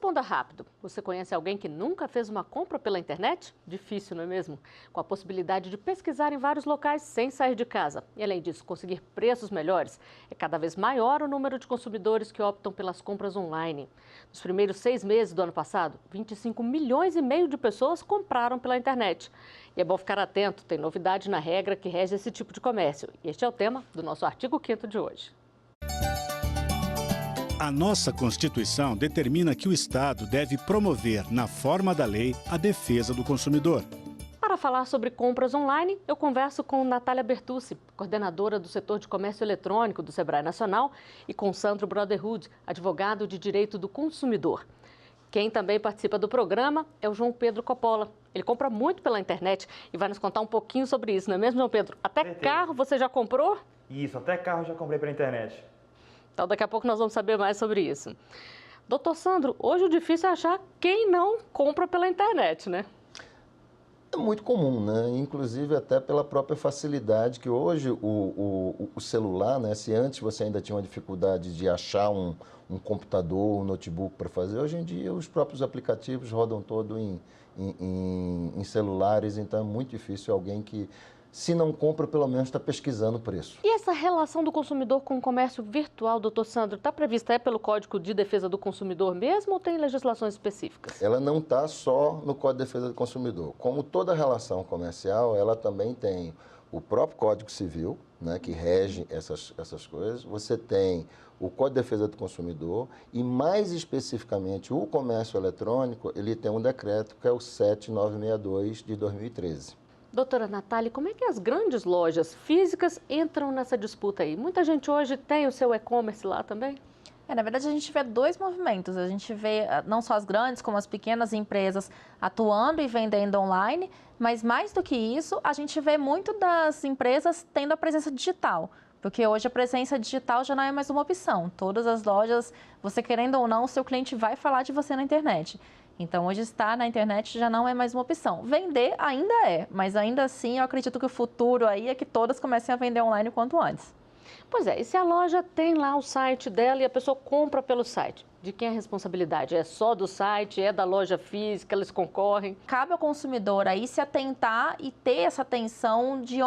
Responda rápido. Você conhece alguém que nunca fez uma compra pela internet? Difícil, não é mesmo? Com a possibilidade de pesquisar em vários locais sem sair de casa. E, além disso, conseguir preços melhores. É cada vez maior o número de consumidores que optam pelas compras online. Nos primeiros 6 meses do ano passado, 25 milhões e meio de pessoas compraram pela internet. E é bom ficar atento, tem novidade na regra que rege esse tipo de comércio. E este é o tema do nosso artigo 5º de hoje. A nossa Constituição determina que o Estado deve promover, na forma da lei, a defesa do consumidor. Para falar sobre compras online, eu converso com Natália Bertucci, coordenadora do setor de comércio eletrônico do Sebrae Nacional, e com Sandro Brotherhood, advogado de direito do consumidor. Quem também participa do programa é o João Pedro Coppola. Ele compra muito pela internet e vai nos contar um pouquinho sobre isso, não é mesmo, João Pedro? Até carro você já comprou? Isso, até carro já comprei pela internet. Então, daqui a pouco nós vamos saber mais sobre isso. Doutor Sandro, hoje o difícil é achar quem não compra pela internet, né? É muito comum, né? Inclusive até pela própria facilidade que hoje o celular, né? Se antes você ainda tinha uma dificuldade de achar um computador, um notebook para fazer, hoje em dia os próprios aplicativos rodam todo em celulares, então é muito difícil alguém que, se não compra, pelo menos está pesquisando o preço. E essa relação do consumidor com o comércio virtual, doutor Sandro, está prevista pelo Código de Defesa do Consumidor mesmo ou tem legislações específicas? Ela não está só no Código de Defesa do Consumidor. Como toda relação comercial, ela também tem o próprio Código Civil, né, que rege essas coisas. Você tem o Código de Defesa do Consumidor e, mais especificamente, o comércio eletrônico, ele tem um decreto que é o 7962 de 2013. Doutora Natália, como é que as grandes lojas físicas entram nessa disputa aí? Muita gente hoje tem o seu e-commerce lá também? Na verdade, a gente vê dois movimentos. A gente vê não só as grandes, como as pequenas empresas atuando e vendendo online, mas mais do que isso, a gente vê muito das empresas tendo a presença digital. Porque hoje a presença digital já não é mais uma opção. Todas as lojas, você querendo ou não, o seu cliente vai falar de você na internet. Então, hoje estar na internet já não é mais uma opção. Vender ainda é, mas ainda assim eu acredito que o futuro aí é que todas comecem a vender online o quanto antes. Pois é, e se a loja tem lá o site dela e a pessoa compra pelo site? De quem é a responsabilidade? É só do site? É da loja física? Eles concorrem? Cabe ao consumidor aí se atentar e ter essa atenção de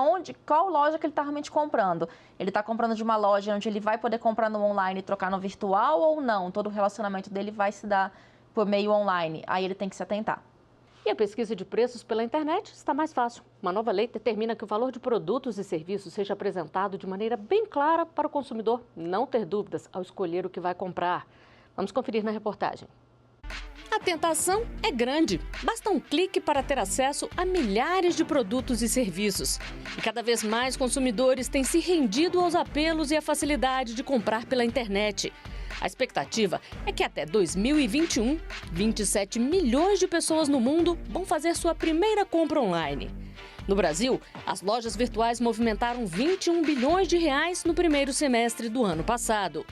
qual loja que ele está realmente comprando. Ele está comprando de uma loja onde ele vai poder comprar no online e trocar no virtual ou não? Todo o relacionamento dele vai se dar por meio online. Aí ele tem que se atentar. E a pesquisa de preços pela internet está mais fácil. Uma nova lei determina que o valor de produtos e serviços seja apresentado de maneira bem clara para o consumidor não ter dúvidas ao escolher o que vai comprar. Vamos conferir na reportagem. A tentação é grande. Basta um clique para ter acesso a milhares de produtos e serviços. E cada vez mais consumidores têm se rendido aos apelos e à facilidade de comprar pela internet. A expectativa é que até 2021, 27 milhões de pessoas no mundo vão fazer sua primeira compra online. No Brasil, as lojas virtuais movimentaram 21 bilhões de reais no primeiro semestre do ano passado.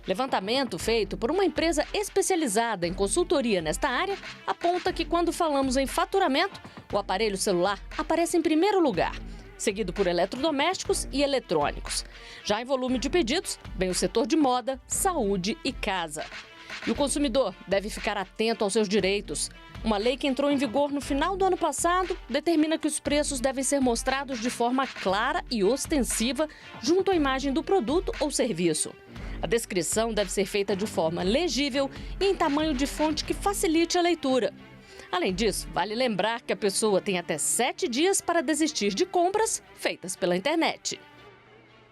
Levantamento feito por uma empresa especializada em consultoria nesta área aponta que quando falamos em faturamento, o aparelho celular aparece em primeiro lugar, seguido por eletrodomésticos e eletrônicos. Já em volume de pedidos, vem o setor de moda, saúde e casa. E o consumidor deve ficar atento aos seus direitos. Uma lei que entrou em vigor no final do ano passado determina que os preços devem ser mostrados de forma clara e ostensiva junto à imagem do produto ou serviço. A descrição deve ser feita de forma legível e em tamanho de fonte que facilite a leitura. Além disso, vale lembrar que a pessoa tem até 7 dias para desistir de compras feitas pela internet.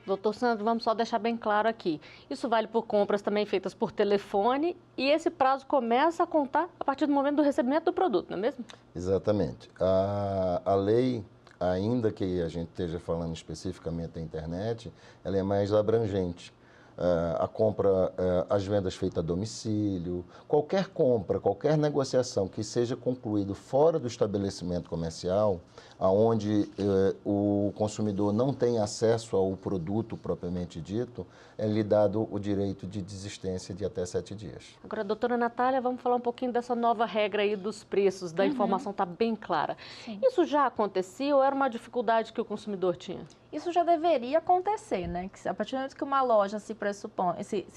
Doutor Sandro, vamos só deixar bem claro aqui. Isso vale por compras também feitas por telefone e esse prazo começa a contar a partir do momento do recebimento do produto, não é mesmo? Exatamente. A lei, ainda que a gente esteja falando especificamente da internet, ela é mais abrangente. A compra, as vendas feitas a domicílio, qualquer compra, qualquer negociação que seja concluído fora do estabelecimento comercial, aonde o consumidor não tem acesso ao produto propriamente dito, é lhe dado o direito de desistência de até 7 dias. Agora, doutora Natália, vamos falar um pouquinho dessa nova regra aí dos preços, da informação está bem clara. Sim. Isso já acontecia ou era uma dificuldade que o consumidor tinha? Isso já deveria acontecer, né? Que a partir do momento que uma loja se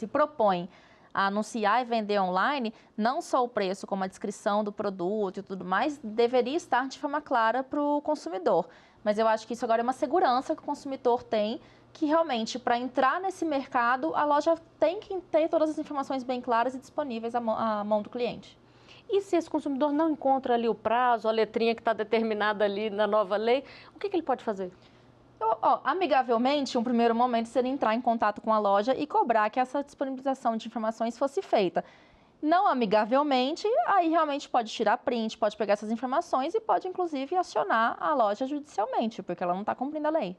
propõe a anunciar e vender online, não só o preço, como a descrição do produto e tudo mais, deveria estar de forma clara para o consumidor. Mas eu acho que isso agora é uma segurança que o consumidor tem, que realmente, para entrar nesse mercado, a loja tem que ter todas as informações bem claras e disponíveis à mão do cliente. E se esse consumidor não encontra ali o prazo, a letrinha que está determinada ali na nova lei, o que ele pode fazer? Amigavelmente, um primeiro momento seria entrar em contato com a loja e cobrar que essa disponibilização de informações fosse feita. Não amigavelmente, aí realmente pode tirar print, pode pegar essas informações e pode, inclusive, acionar a loja judicialmente, porque ela não está cumprindo a lei.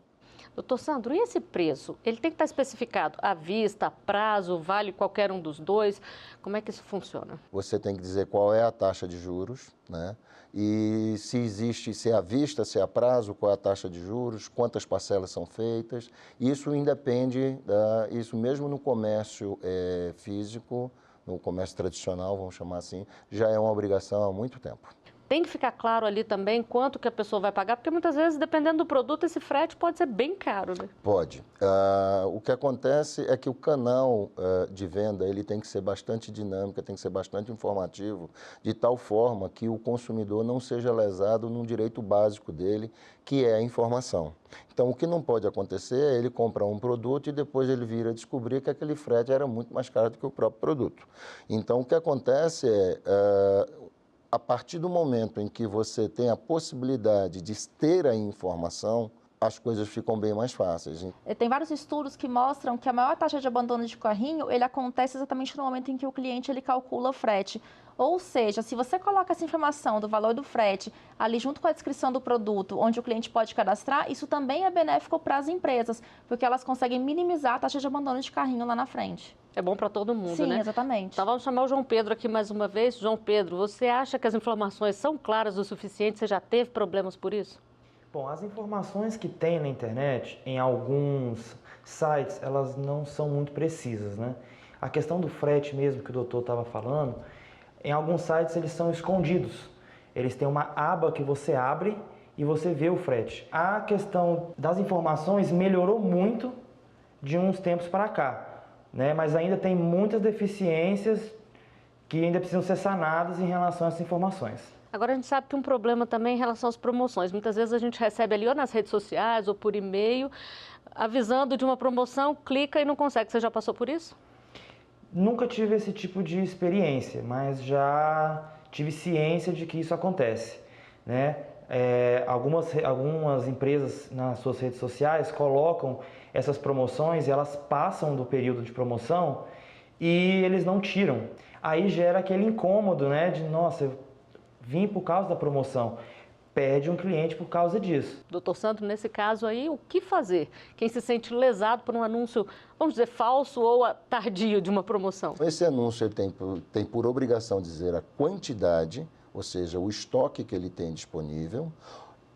Doutor Sandro, e esse preço? Ele tem que estar especificado à vista, prazo, vale qualquer um dos dois? Como é que isso funciona? Você tem que dizer qual é a taxa de juros, né? E se existe, se é à vista, se é a prazo, qual é a taxa de juros, quantas parcelas são feitas. Isso independe, isso mesmo no comércio físico, no comércio tradicional, vamos chamar assim, já é uma obrigação há muito tempo. Tem que ficar claro ali também quanto que a pessoa vai pagar, porque muitas vezes, dependendo do produto, esse frete pode ser bem caro, né? Pode. O que acontece é que o canal de venda ele tem que ser bastante dinâmico, tem que ser bastante informativo, de tal forma que o consumidor não seja lesado num direito básico dele, que é a informação. Então, o que não pode acontecer é ele comprar um produto e depois ele vir a descobrir que aquele frete era muito mais caro do que o próprio produto. Então, o que acontece é... a partir do momento em que você tem a possibilidade de ter a informação, as coisas ficam bem mais fáceis. Tem vários estudos que mostram que a maior taxa de abandono de carrinho, ele acontece exatamente no momento em que o cliente ele calcula o frete. Ou seja, se você coloca essa informação do valor do frete ali junto com a descrição do produto, onde o cliente pode cadastrar, isso também é benéfico para as empresas, porque elas conseguem minimizar a taxa de abandono de carrinho lá na frente. É bom para todo mundo, né? Sim, exatamente. Então vamos chamar o João Pedro aqui mais uma vez. João Pedro, você acha que as informações são claras o suficiente? Você já teve problemas por isso? Bom, as informações que tem na internet, em alguns sites, elas não são muito precisas, né? A questão do frete mesmo que o doutor estava falando, em alguns sites eles são escondidos. Eles têm uma aba que você abre e você vê o frete. A questão das informações melhorou muito de uns tempos para cá, né? Mas ainda tem muitas deficiências que ainda precisam ser sanadas em relação a essas informações. Agora a gente sabe que um problema também é em relação às promoções. Muitas vezes a gente recebe ali ou nas redes sociais ou por e-mail, avisando de uma promoção, clica e não consegue. Você já passou por isso? Nunca tive esse tipo de experiência, mas já tive ciência de que isso acontece, né? Algumas empresas nas suas redes sociais colocam essas promoções e elas passam do período de promoção e eles não tiram. Aí gera aquele incômodo, né? De, nossa, eu vim por causa da promoção. Perde um cliente por causa disso. Doutor Sandro, nesse caso aí, o que fazer? Quem se sente lesado por um anúncio, vamos dizer, falso ou tardio de uma promoção? Esse anúncio ele tem por obrigação dizer a quantidade, ou seja, o estoque que ele tem disponível,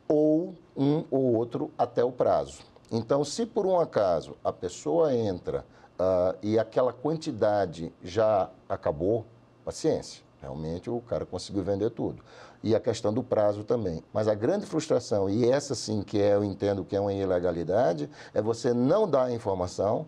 ou um ou outro até o prazo. Então, se por um acaso a pessoa entra e aquela quantidade já acabou, paciência. Realmente o cara conseguiu vender tudo. E a questão do prazo também. Mas a grande frustração, e essa sim que eu entendo que é uma ilegalidade, é você não dar a informação,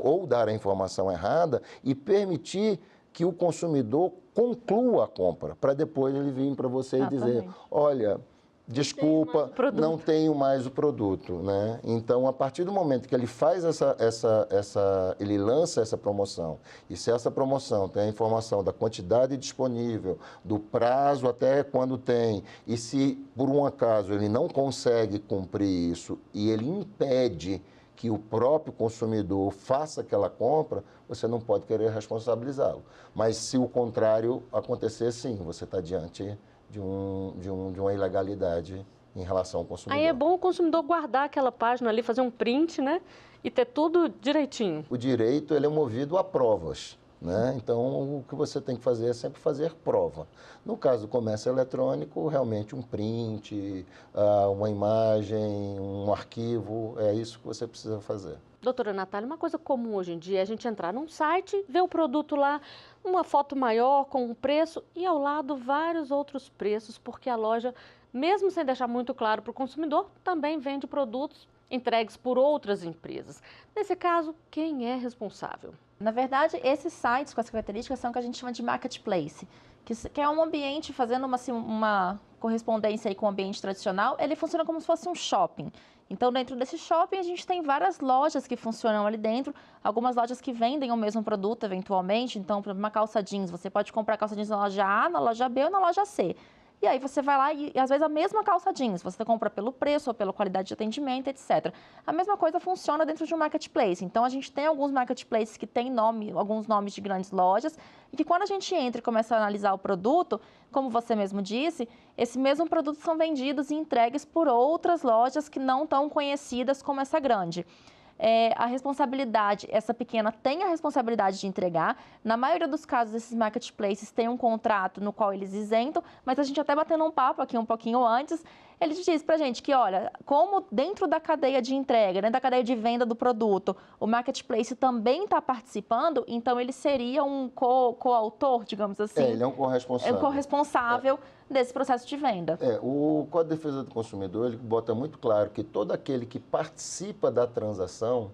ou dar a informação errada e permitir que o consumidor conclua a compra, para depois ele vir para você e dizer, olha, desculpa, não tenho mais o produto, né? Então, a partir do momento que ele faz ele lança essa promoção, e se essa promoção tem a informação da quantidade disponível, do prazo até quando tem, e se por um acaso ele não consegue cumprir isso e ele impede que o próprio consumidor faça aquela compra, você não pode querer responsabilizá-lo. Mas se o contrário acontecer, sim, você está diante de uma ilegalidade em relação ao consumidor. Aí é bom o consumidor guardar aquela página ali, fazer um print, né? E ter tudo direitinho. O direito ele é movido a provas, né? Então, o que você tem que fazer é sempre fazer prova. No caso do comércio eletrônico, realmente um print, uma imagem, um arquivo, é isso que você precisa fazer. Doutora Natália, uma coisa comum hoje em dia é a gente entrar num site, ver o produto lá, uma foto maior com um preço e ao lado vários outros preços, porque a loja, mesmo sem deixar muito claro para o consumidor, também vende produtos entregues por outras empresas. Nesse caso, quem é responsável? Na verdade, esses sites com as características são o que a gente chama de marketplace, que é um ambiente, fazendo uma correspondência aí com o ambiente tradicional, ele funciona como se fosse um shopping. Então, dentro desse shopping, a gente tem várias lojas que funcionam ali dentro, algumas lojas que vendem o mesmo produto, eventualmente. Então, por exemplo, uma calça jeans, você pode comprar calça jeans na loja A, na loja B ou na loja C. E aí você vai lá e às vezes a mesma calça jeans, você compra pelo preço ou pela qualidade de atendimento, etc. A mesma coisa funciona dentro de um marketplace. Então, a gente tem alguns marketplaces que têm alguns nomes de grandes lojas, e que quando a gente entra e começa a analisar o produto, como você mesmo disse, esse mesmo produto são vendidos e entregues por outras lojas que não tão conhecidas como essa grande. A responsabilidade, essa pequena tem a responsabilidade de entregar. Na maioria dos casos, esses marketplaces têm um contrato no qual eles isentam, mas a gente até batendo um papo aqui um pouquinho antes, ele diz pra gente que, olha, como dentro da cadeia de entrega, dentro da cadeia de venda do produto, o marketplace também está participando, então ele seria um coautor, digamos assim. Ele é um corresponsável. É um corresponsável desse processo de venda. O Código de Defesa do Consumidor, ele bota muito claro que todo aquele que participa da transação,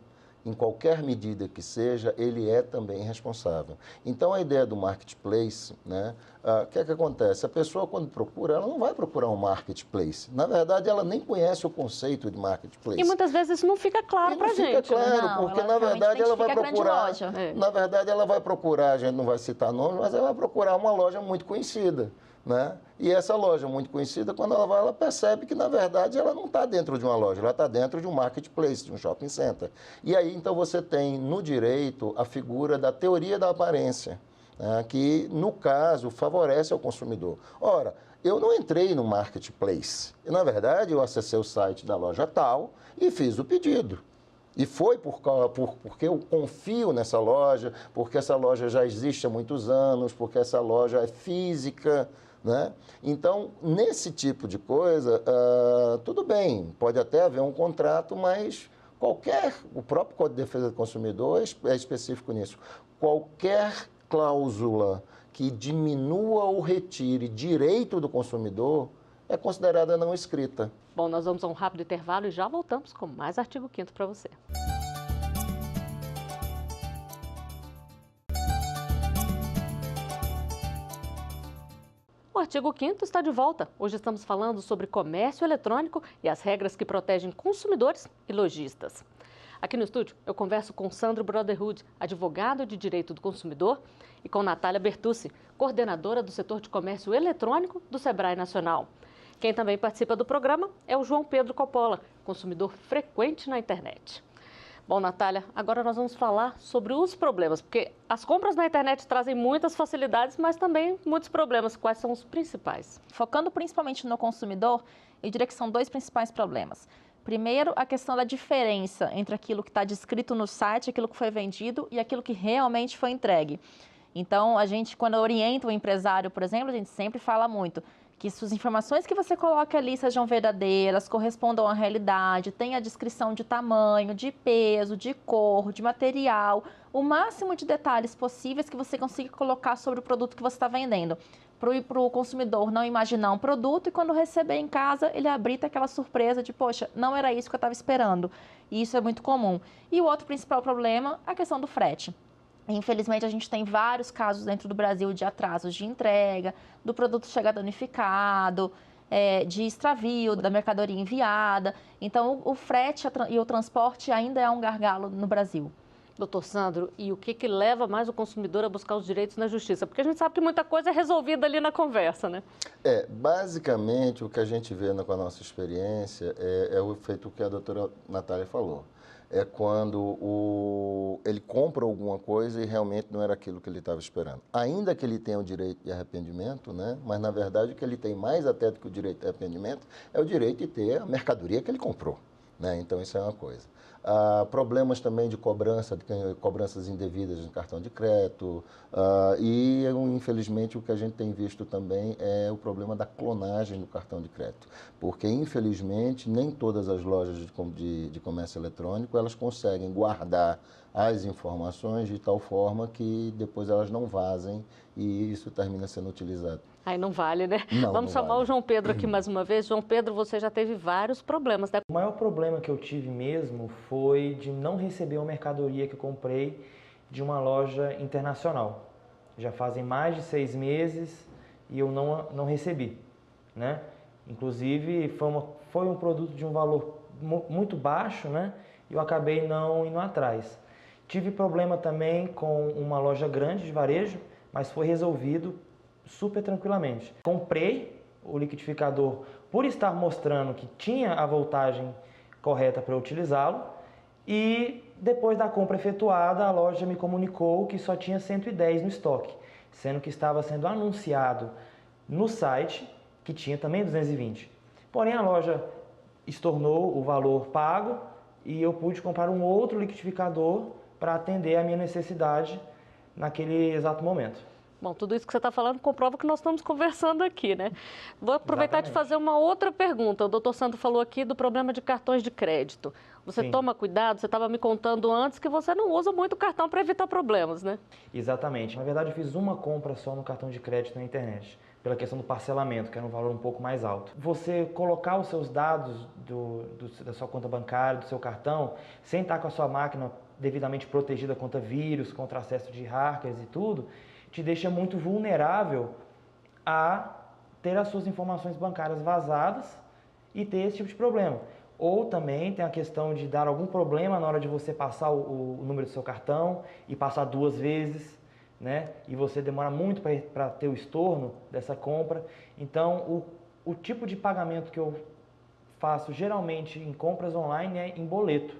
em qualquer medida que seja, ele é também responsável. Então, a ideia do marketplace, né? O que é que acontece? A pessoa, quando procura, ela não vai procurar um marketplace. Na verdade, ela nem conhece o conceito de marketplace. E muitas vezes isso não fica claro para a gente. Não fica claro, né? porque na verdade ela vai procurar... Na verdade, ela vai procurar, a gente não vai citar nome, mas ela vai procurar uma loja muito conhecida. Né? E essa loja muito conhecida, quando ela vai, ela percebe que, na verdade, ela não está dentro de uma loja, ela está dentro de um marketplace, de um shopping center. E aí, então, você tem no direito a figura da teoria da aparência, né? Que, no caso, favorece ao consumidor. Ora, eu não entrei no marketplace. E, na verdade, eu acessei o site da loja tal e fiz o pedido. E foi porque eu confio nessa loja, porque essa loja já existe há muitos anos, porque essa loja é física, né? Então, nesse tipo de coisa, tudo bem, pode até haver um contrato, mas o próprio Código de Defesa do Consumidor é específico nisso. Qualquer cláusula que diminua ou retire direito do consumidor é considerada não escrita. Bom, nós vamos a um rápido intervalo e já voltamos com mais artigo 5º para você. O artigo 5º está de volta. Hoje estamos falando sobre comércio eletrônico e as regras que protegem consumidores e lojistas. Aqui no estúdio, eu converso com Sandro Brotherhood, advogado de direito do consumidor, e com Natália Bertucci, coordenadora do setor de comércio eletrônico do Sebrae Nacional. Quem também participa do programa é o João Pedro Coppola, consumidor frequente na internet. Bom, Natália, agora nós vamos falar sobre os problemas, porque as compras na internet trazem muitas facilidades, mas também muitos problemas. Quais são os principais? Focando principalmente no consumidor, eu diria que são dois principais problemas. Primeiro, a questão da diferença entre aquilo que está descrito no site, aquilo que foi vendido e aquilo que realmente foi entregue. Então, a gente, quando orienta o empresário, por exemplo, a gente sempre fala muito que as informações que você coloca ali sejam verdadeiras, correspondam à realidade, tenha a descrição de tamanho, de peso, de cor, de material, o máximo de detalhes possíveis que você consiga colocar sobre o produto que você está vendendo. Para o consumidor não imaginar um produto e quando receber em casa, ele abrir aquela surpresa de, poxa, não era isso que eu estava esperando. E isso é muito comum. E o outro principal problema é a questão do frete. Infelizmente, a gente tem vários casos dentro do Brasil de atrasos de entrega, do produto chegar danificado, de extravio da mercadoria enviada. Então, o frete e o transporte ainda é um gargalo no Brasil. Doutor Sandro, e o que leva mais o consumidor a buscar os direitos na justiça? Porque a gente sabe que muita coisa é resolvida ali na conversa, né? Basicamente, o que a gente vê com a nossa experiência é o efeito que a doutora Natália falou. É quando ele compra alguma coisa e realmente não era aquilo que ele estava esperando. Ainda que ele tenha o direito de arrependimento, né? Mas, na verdade, o que ele tem mais até do que o direito de arrependimento é o direito de ter a mercadoria que ele comprou, né? Então, isso é uma coisa. Problemas também de cobranças indevidas no cartão de crédito e, infelizmente, o que a gente tem visto também é o problema da clonagem do cartão de crédito, porque, infelizmente, nem todas as lojas de comércio eletrônico elas conseguem guardar as informações de tal forma que depois elas não vazem e isso termina sendo utilizado. Aí não vale, né? Não, Vamos não chamar vale. O João Pedro aqui mais uma vez. João Pedro, você já teve vários problemas, né? O maior problema que eu tive mesmo foi de não receber uma mercadoria que eu comprei de uma loja internacional. Já fazem mais de 6 meses e eu não recebi, né? Inclusive foi um produto de um valor muito baixo, né? E eu acabei não indo atrás. Tive problema também com uma loja grande de varejo, mas foi resolvido super tranquilamente. Comprei o liquidificador por estar mostrando que tinha a voltagem correta para utilizá-lo e depois da compra efetuada a loja me comunicou que só tinha 110 no estoque, sendo que estava sendo anunciado no site que tinha também 220. Porém a loja estornou o valor pago e eu pude comprar um outro liquidificador para atender a minha necessidade naquele exato momento. Bom, tudo isso que você está falando comprova que nós estamos conversando aqui, né? Vou aproveitar de fazer uma outra pergunta. O doutor Sandro falou aqui do problema de cartões de crédito. Você toma cuidado? Você estava me contando antes que você não usa muito o cartão para evitar problemas, né? Exatamente. Na verdade, eu fiz uma compra só no cartão de crédito na internet, pela questão do parcelamento, que era um valor um pouco mais alto. Você colocar os seus dados da sua conta bancária, do seu cartão, sem estar com a sua máquina devidamente protegida contra vírus, contra acesso de hackers e tudo, te deixa muito vulnerável a ter as suas informações bancárias vazadas e ter esse tipo de problema. Ou também tem a questão de dar algum problema na hora de você passar o número do seu cartão e passar 2 vezes, né? E você demora muito para ter o estorno dessa compra. Então, o tipo de pagamento que eu faço geralmente em compras online é em boleto.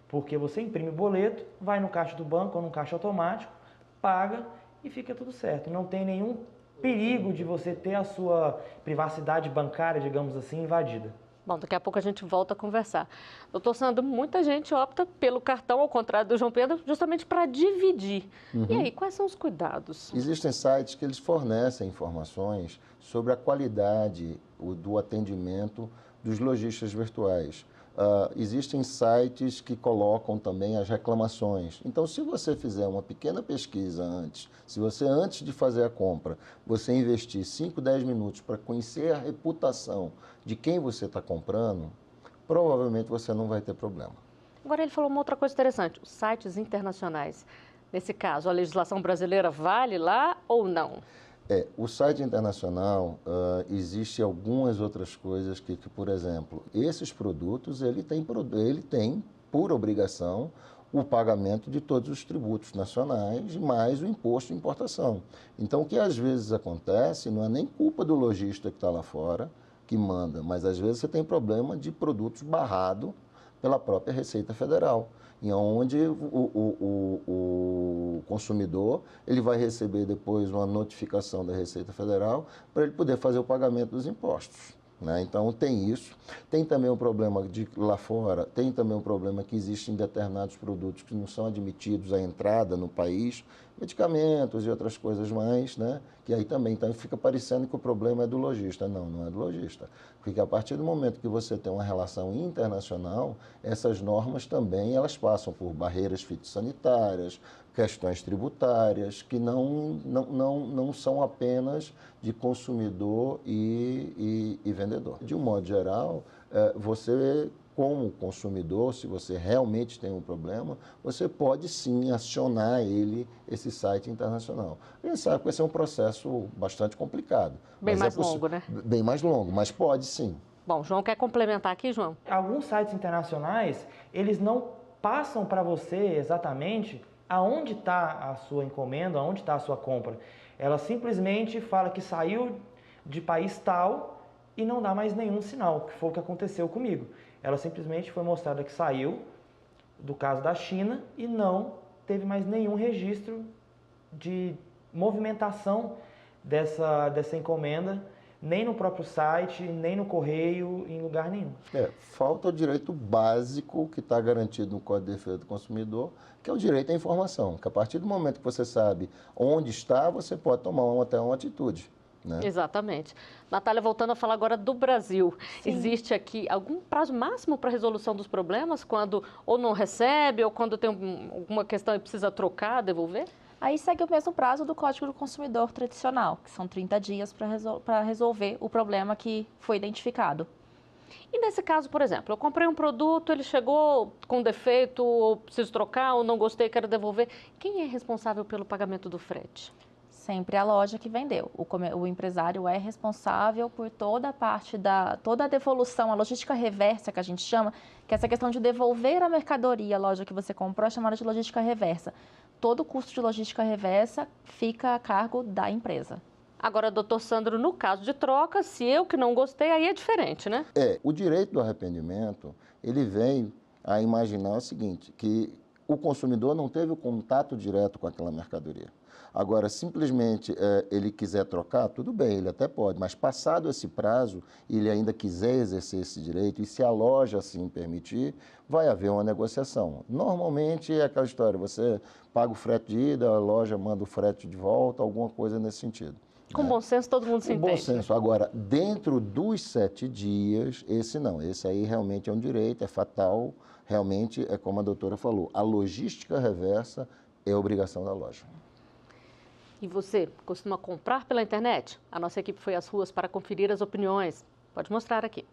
Porque você imprime o boleto, vai no caixa do banco ou no caixa automático, paga e fica tudo certo. Não tem nenhum perigo de você ter a sua privacidade bancária, digamos assim, invadida. Bom, daqui a pouco a gente volta a conversar. Doutor Sandro, muita gente opta pelo cartão, ao contrário do João Pedro, justamente para dividir. E aí, quais são os cuidados? Existem sites que eles fornecem informações sobre a qualidade do atendimento dos lojistas virtuais. Existem sites que colocam também as reclamações. Então, se você fizer uma pequena pesquisa antes, se você antes de fazer a compra, você investir 5, 10 minutos para conhecer a reputação de quem você está comprando, provavelmente você não vai ter problema. Agora ele falou uma outra coisa interessante, os sites internacionais. Nesse caso, a legislação brasileira vale lá ou não? O site internacional, existe algumas outras coisas que, por exemplo, esses produtos, ele tem por obrigação o pagamento de todos os tributos nacionais, mais o imposto de importação. Então, o que às vezes acontece não é nem culpa do lojista que está lá fora, que manda, mas às vezes você tem problema de produtos barrado pela própria Receita Federal, em onde o consumidor ele vai receber depois uma notificação da Receita Federal para ele poder fazer o pagamento dos impostos. Né? Então tem isso. Tem também o problema de lá fora, tem também o problema que existem determinados produtos que não são admitidos à entrada no país, medicamentos e outras coisas mais, né? Que aí também então, fica parecendo que o problema é do lojista. Não, não é do lojista. Porque a partir do momento que você tem uma relação internacional, essas normas também elas passam por barreiras fitossanitárias, questões tributárias, que não são apenas de consumidor e vendedor. De um modo geral, você, como consumidor, se você realmente tem um problema, você pode sim acionar esse site internacional. A gente sabe que vai ser um processo bastante complicado. Bem mais longo, né? Bem mais longo, mas pode sim. Bom, João quer complementar aqui, João? Alguns sites internacionais, eles não passam para você exatamente aonde está a sua encomenda, aonde está a sua compra. Ela simplesmente fala que saiu de país tal e não dá mais nenhum sinal, que foi o que aconteceu comigo. Ela simplesmente foi mostrada que saiu do caso da China e não teve mais nenhum registro de movimentação dessa encomenda, nem no próprio site, nem no correio, em lugar nenhum. Falta o direito básico que está garantido no Código de Defesa do Consumidor, que é o direito à informação, que a partir do momento que você sabe onde está, você pode tomar até uma atitude. Né? Exatamente. Natália, voltando a falar agora do Brasil, Sim. Existe aqui algum prazo máximo para a resolução dos problemas, quando ou não recebe, ou quando tem alguma questão e precisa trocar, devolver? Aí segue o mesmo prazo do Código do Consumidor tradicional, que são 30 dias para resolver o problema que foi identificado. E nesse caso, por exemplo, eu comprei um produto, ele chegou com defeito, ou preciso trocar, ou não gostei, quero devolver. Quem é responsável pelo pagamento do frete? Sempre a loja que vendeu. O empresário é responsável por toda a parte toda a devolução, a logística reversa que a gente chama, que é essa questão de devolver a mercadoria à loja que você comprou, é chamada de logística reversa. Todo o custo de logística reversa fica a cargo da empresa. Agora, doutor Sandro, no caso de troca, se eu que não gostei, aí é diferente, né? O direito do arrependimento, ele vem a imaginar o seguinte, que o consumidor não teve o contato direto com aquela mercadoria. Agora, simplesmente ele quiser trocar, tudo bem, ele até pode, mas passado esse prazo, ele ainda quiser exercer esse direito, e se a loja assim permitir, vai haver uma negociação. Normalmente é aquela história, você paga o frete de ida, a loja manda o frete de volta, alguma coisa nesse sentido. Com bom senso, todo mundo se entende. Com bom senso. Agora, dentro dos 7 dias, esse não. Esse aí realmente é um direito, é fatal. Realmente, é como a doutora falou, a logística reversa é obrigação da loja. E você costuma comprar pela internet? A nossa equipe foi às ruas para conferir as opiniões. Pode mostrar aqui.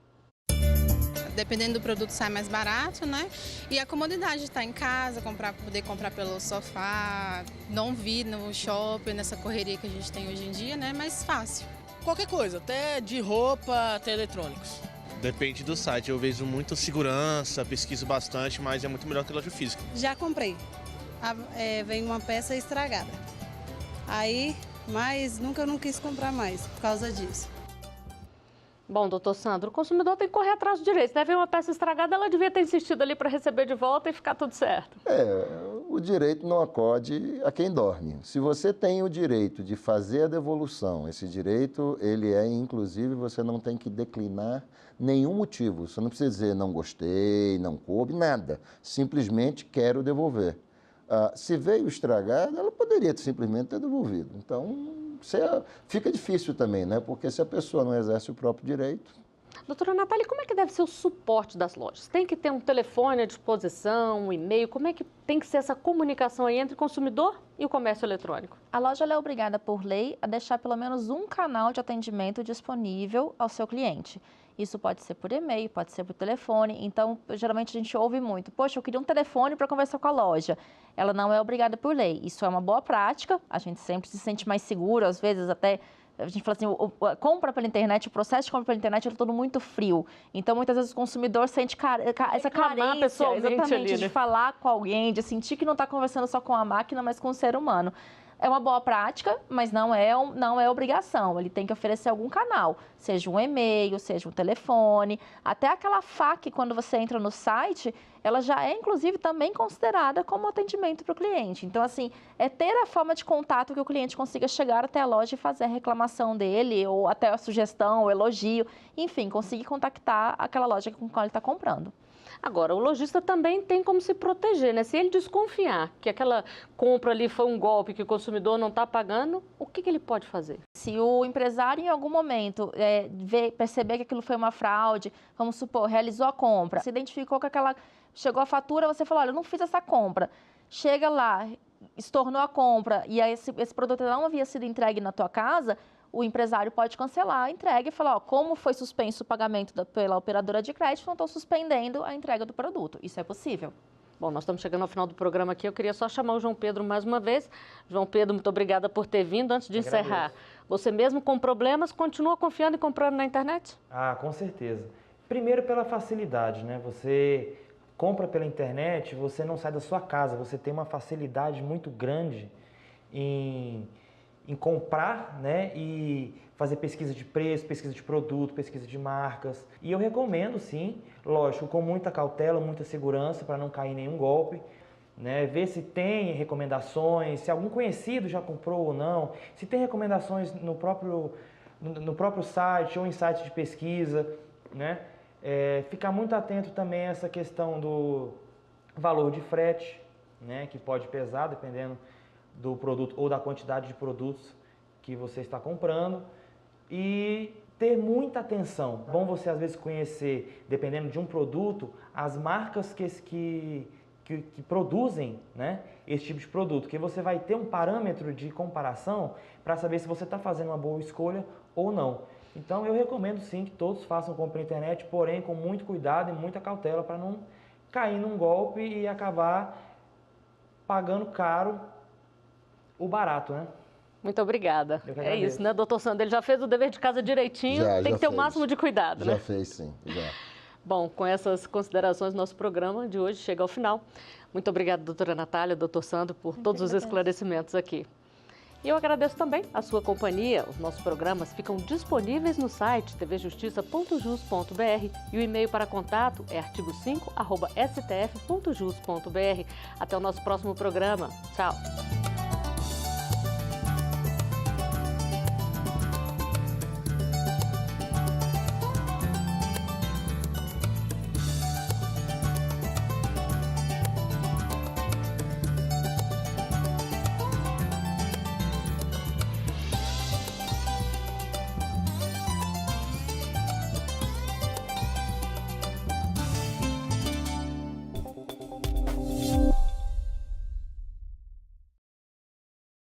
Dependendo do produto sai mais barato, né? E a comodidade de estar em casa, poder comprar pelo sofá, não vir no shopping, nessa correria que a gente tem hoje em dia, né? Mais fácil. Qualquer coisa, até de roupa, até eletrônicos. Depende do site, eu vejo muito segurança, pesquiso bastante, mas é muito melhor que loja física. Já comprei, vem uma peça estragada, mas nunca não quis comprar mais por causa disso. Bom, doutor Sandro, o consumidor tem que correr atrás do direito, né? Ver uma peça estragada, ela devia ter insistido ali para receber de volta e ficar tudo certo. O direito não acode a quem dorme. Se você tem o direito de fazer a devolução, esse direito, ele inclusive, você não tem que declinar nenhum motivo. Você não precisa dizer não gostei, não coube, nada. Simplesmente quero devolver. Se veio estragado, ela poderia simplesmente ter devolvido. Então, fica difícil também, né? Porque se a pessoa não exerce o próprio direito... Doutora Natália, como é que deve ser o suporte das lojas? Tem que ter um telefone à disposição, um e-mail? Como é que tem que ser essa comunicação aí entre o consumidor e o comércio eletrônico? A loja é obrigada por lei a deixar pelo menos um canal de atendimento disponível ao seu cliente. Isso pode ser por e-mail, pode ser por telefone. Então, geralmente a gente ouve muito, poxa, eu queria um telefone para conversar com a loja. Ela não é obrigada por lei. Isso é uma boa prática, a gente sempre se sente mais seguro, às vezes até... A gente fala assim, a compra pela internet, o processo de compra pela internet é todo muito frio. Então, muitas vezes o consumidor sente essa carência, exatamente, ali, né? De falar com alguém, de sentir que não está conversando só com a máquina, mas com o ser humano. É uma boa prática, mas não é obrigação. Ele tem que oferecer algum canal, seja um e-mail, seja um telefone. Até aquela FAQ, quando você entra no site, ela já é, inclusive, também considerada como atendimento para o cliente. Então, assim, é ter a forma de contato que o cliente consiga chegar até a loja e fazer a reclamação dele, ou até a sugestão, o elogio, enfim, conseguir contactar aquela loja com a qual ele está comprando. Agora, o lojista também tem como se proteger, né? Se ele desconfiar que aquela compra ali foi um golpe, que o consumidor não está pagando, o que ele pode fazer? Se o empresário, em algum momento, perceber que aquilo foi uma fraude, vamos supor, realizou a compra, se identificou que chegou a fatura, você falou, olha, eu não fiz essa compra. Chega lá, estornou a compra e esse produto não havia sido entregue na tua casa, o empresário pode cancelar a entrega e falar, como foi suspenso o pagamento pela operadora de crédito, não estou suspendendo a entrega do produto. Isso é possível. Bom, nós estamos chegando ao final do programa aqui. Eu queria só chamar o João Pedro mais uma vez. João Pedro, muito obrigada por ter vindo. Antes de encerrar, você mesmo com problemas, continua confiando e comprando na internet? Com certeza. Primeiro pela facilidade, né? Você compra pela internet, você não sai da sua casa, você tem uma facilidade muito grande em comprar, né, e fazer pesquisa de preço, pesquisa de produto, pesquisa de marcas. E eu recomendo, sim, lógico, com muita cautela, muita segurança para não cair em nenhum golpe, né, ver se tem recomendações, se algum conhecido já comprou ou não, se tem recomendações no próprio site ou em sites de pesquisa, né, ficar muito atento também a essa questão do valor de frete, né, que pode pesar dependendo do produto ou da quantidade de produtos que você está comprando, e ter muita atenção. Bom você às vezes conhecer, dependendo de um produto, as marcas que produzem, né, esse tipo de produto, que você vai ter um parâmetro de comparação para saber se você está fazendo uma boa escolha ou não. Então eu recomendo sim que todos façam compra na internet, porém com muito cuidado e muita cautela para não cair num golpe e acabar pagando caro o barato, né? Muito obrigada. Eu que É agradeço. isso, né, doutor Sandro? Ele já fez o dever de casa direitinho, tem que ter o fez. máximo de cuidado, Já né? fez, sim, já. Bom, com essas considerações, nosso programa de hoje chega ao final. Muito obrigada, doutora Natália, doutor Sandro, por todos os esclarecimentos aqui. E eu agradeço também a sua companhia. Os nossos programas ficam disponíveis no site tvjustiça.jus.br e o e-mail para contato é artigo5@stf.jus.br. Até o nosso próximo programa. Tchau!